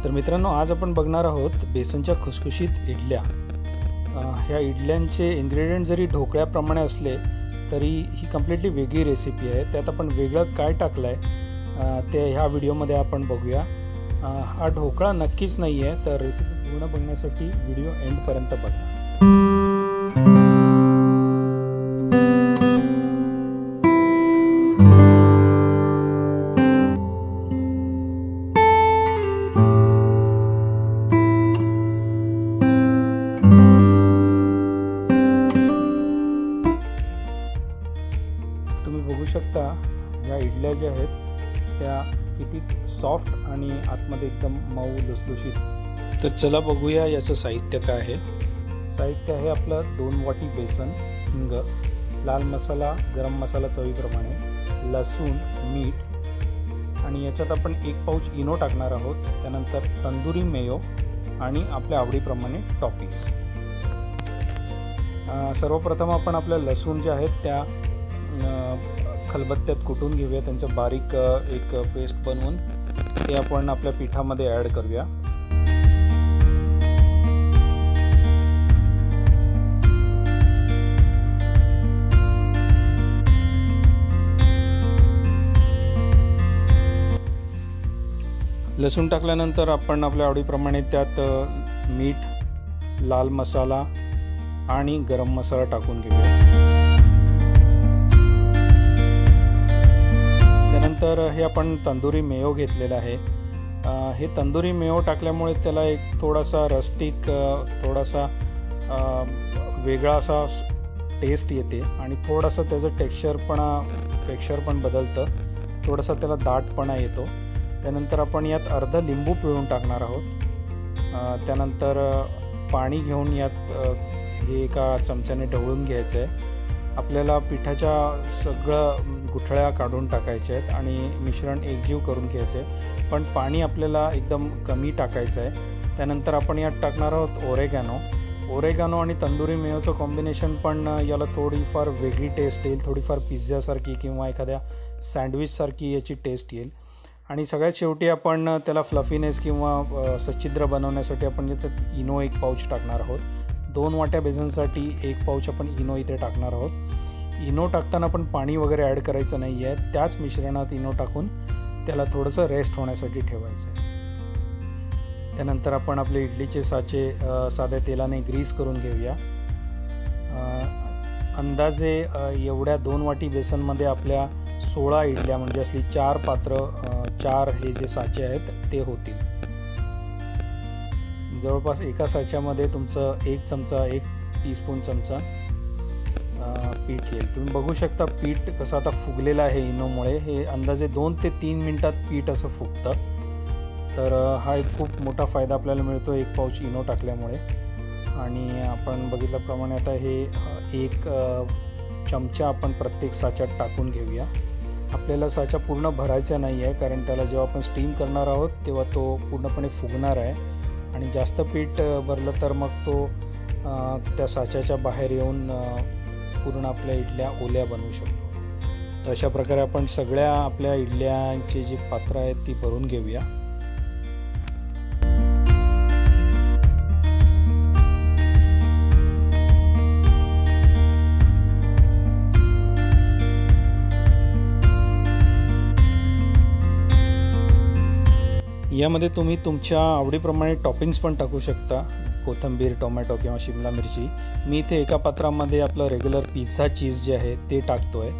तर मित्रांनो, आज आपण बघणार आहोत बेसनच्या खुसखुशीत इडल्या। ह्या इडल्यांचे इन्ग्रेडियंट जरी ढोकळ्याप्रमाणे असले तरी ही कम्प्लिटली वेगळी रेसिपी आहे। त्यात आपण वेगळं काय टाकलं आहे ते ह्या व्हिडिओमध्ये आपण बघूया। हा ढोकळा नक्कीच नाही आहे, तर रेसिपी पूर्ण बघण्यासाठी व्हिडिओ एंडपर्यंत बघा। तुम्ही बघू शकता या इडल्या ज्या आहेत त्या किती सॉफ्ट आणि आतमध्ये एकदम मऊ लुसलुशीत। तर चला बघूया याचं साहित्य काय आहे। साहित्य आहे आपलं 2 वाटी बेसन, हिंग, लाल मसाला, गरम मसाला चवीप्रमाणे, लसूण, मीठ आणि याच्यात आपण 1 पाउच इनो टाकणार आहोत। त्यानंतर तंदुरी मेयो आणि आपल्या आवडीप्रमाणे टॉपिंग्स। सर्वप्रथम आपण आपल्या लसूण जे आहेत त्या खलबत्त्यात कुटून घेऊया। त्यांचं बारीक एक पेस्ट बनवून ते आपण आपल्या पिठामध्ये ॲड करूया। लसूण टाकल्यानंतर आपण आपल्या आवडीप्रमाणे त्यात मीठ, लाल मसाला आणि गरम मसाला टाकून घेऊया। त्यानंतर हे आपण तंदुरी मेयो घेतलेला आहे। हे तंदुरी मेयो टाकल्यामुळे त्याला एक थोडासा रस्टिक, थोडासा वेगळा असा टेस्ट येते आणि थोडासा त्याचं टेक्स्चर पण बदलतं, थोडासा त्याला दाटपणा येतो। त्यानंतर आपण यात अर्धा लिंबू पिळून टाकणार आहोत। त्यानंतर पाणी घेऊन यात हे एका चमच्याने ढवळून घ्यायचं आहे। आपल्याला पिठाच्या सगळं गुठळ्या काढून टाकायच्या आहेत आणि मिश्रण एकजीव करून घ्यायचं आहे, पण पाणी आपल्याला एकदम कमी टाकायचं आहे। त्यानंतर आपण यात टाकणार आहोत ओरेगानो आणि तंदुरी मेयोचं कॉम्बिनेशन पण याला थोडीफार वेगळी टेस्ट येईल, थोडीफार पिझ्झासारखी किंवा एखाद्या सँडविचसारखी याची टेस्ट येईल। आणि सगळ्यात शेवटी आपण त्याला फ्लफीनेस किंवा सच्छिद्र बनवण्यासाठी आपण इथे इनो 1 पाउच टाकणार आहोत। 2 वाट्या बेसनसाठी 1 पाउच आपण इनो इथे टाकणार आहोत। इनो टाकताना आपण पाणी वगैरे ॲड करायचं नाही आहे, त्याच मिश्रणात इनो टाकून त्याला थोडंसं रेस्ट होण्यासाठी ठेवायचं आहे। त्यानंतर आपण आपले इडलीचे साचे साध्या तेलाने ग्रीस करून घेऊया। अंदाजे एवढ्या 2 वाटी बेसनमध्ये आपल्या 16 इडल्या म्हणजे असली 4 पात्र, 4 हे जे साचे आहेत ते होतील। जवळपास एका साच्यामध्ये तुमचं 1 टीस्पून चमचा पीठ येईल। तुम्ही बघू शकता पीठ कसं आता फुगलेलं आहे इनोमुळे। हे अंदाजे 2 ते 3 मिनिटात पीठ असं फुगतं। तर हा एक खूप मोठा फायदा आपल्याला मिळतो 1 पाउच इनो टाकल्यामुळे। आणि आपण बघितल्याप्रमाणे आता हे 1 चमचा आपण प्रत्येक साच्यात टाकून घेऊया। आपल्याला साचा पूर्ण भरायचा नाही आहे, कारण त्याला जेव्हा आपण स्टीम करणार आहोत तेव्हा तो पूर्णपणे फुगणार आहे आणि जास्त पीठ भरलं तर मग तो त्या साच्याच्या बाहेर येऊन पूर्ण आपल्या इडल्या ओल्या बनवू शकतो। तर अशा प्रकारे आपण सगळ्या आपल्या इडल्यांची जी पात्र आहेत ती भरून घेऊया। यामध्ये तुम्ही तुमच्या आवडीप्रमाणे टॉपिंग्स पण टाकू शकता, कोथिंबीर, टोमॅटो किंवा शिमला मिरची। मी इथे एका पात्रामध्ये आपलं रेग्युलर पिझ्झा चीज जे आहे ते टाकतो आहे।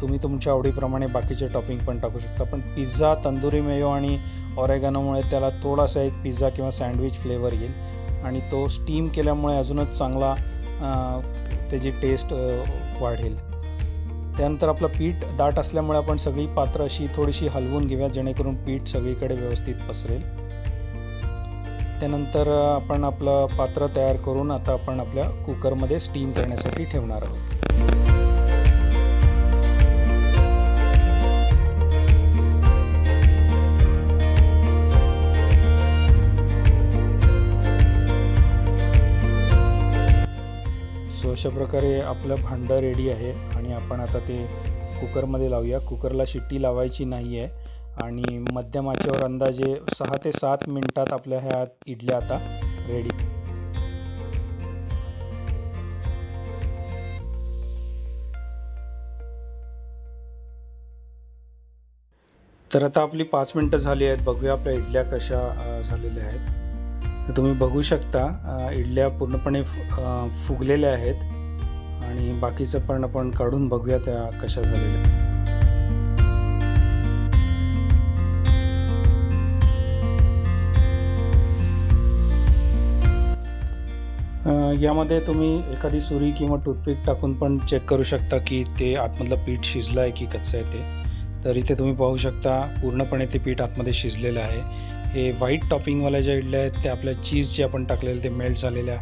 तुम्ही तुमच्या आवडीप्रमाणे बाकीचे टॉपिंग पण टाकू शकता, पण पिझ्झा तंदुरी मेयो आणि ऑरेगानोमुळे त्याला थोडासा एक पिझ्झा किंवा सँडविच फ्लेवर येईल आणि तो स्टीम केल्यामुळे अजूनच चांगला त्याची टेस्ट वाढेल। त्यानंतर आपलं पीठ दाट असल्यामुळे आपण सगळी पात्र अशी थोडीशी हलवून घेऊया, जेणेकरून पीठ सगळीकडे व्यवस्थित पसरेल। त्यानंतर आपण आपलं पात्र तयार करून आता आपण आपल्या कुकरमध्ये स्टीम करण्यासाठी ठेवणार आहोत। अशा प्रकारे आपलं भांडं रेडी आहे आणि आपण आता ते कुकरमध्ये लावूया। कुकरला शिट्टी लावायची नाही आहे आणि मध्यम आचेवर अंदाजे 6 ते 7 मिनिटात आपल्या ह्या इडल्या आता रेडी. तर आता आपली 5 मिनिटं झाली आहेत. बघूया आपल्या इडल्या कशा झालेल्या आहेत. तर तुम्ही बघू शकता इडल्या पूर्णपणे फुगलेल्या आहेत आणि बाकीचं पण आपण काढून बघूया त्या कशा झालेल्या आहेत. यामध्ये तुम्ही एखादी सुरी किंवा टूथपिक टाकून पण चेक करू शकता की ते आतमधलं पीठ शिजलं आहे की कच्चं आहे ते. तर इथे तुम्ही पाहू शकता पूर्णपणे ते पीठ आतमध्ये शिजलेलं आहे. हे व्हाईट टॉपिंगवाल्या ज्या इडल्या आहेत त्या आपल्या चीज जे आपण टाकलेलं ते मेल्ट झालेल्या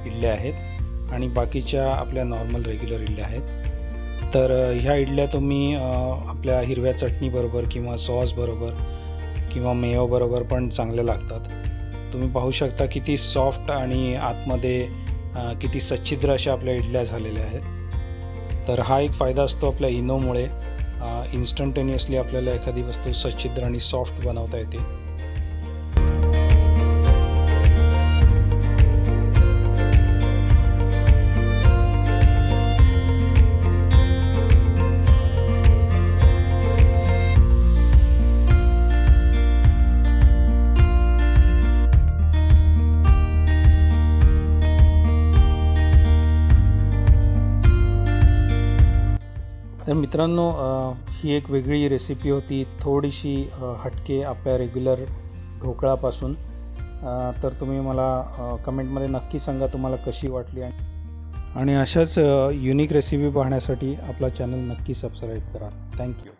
इडल्या आहेत आणि बाकीच्या आपल्या नॉर्मल रेग्युलर इडल्या आहेत. तर ह्या इडल्या तुम्ही आपल्या हिरव्या चटणीबरोबर किंवा सॉसबरोबर किंवा मेयोबरोबर पण चांगल्या लागतात. तुम्ही पाहू शकता किती सॉफ्ट आणि आतमध्ये किती सच्छिद्र अशा आपल्या इडल्या झालेल्या आहेत. तर हा एक फायदा असतो आपल्या इनोमुळे. इन्स्टंटेनियसली आपल्याला एखादी वस्तू सच्छिद्र आणि सॉफ्ट बनवता येते. तर मित्रांनो, ही एक वेगळी रेसिपी होती, थोडीशी हटके आपल्या रेग्युलर ढोकळापासून. तर तुम्ही मला कमेंटमध्ये नक्की सांगा तुम्हाला कशी वाटली आणि अशाच युनिक रेसिपी पाहण्यासाठी आपला चॅनल नक्की सबस्क्राईब करा. थँक्यू.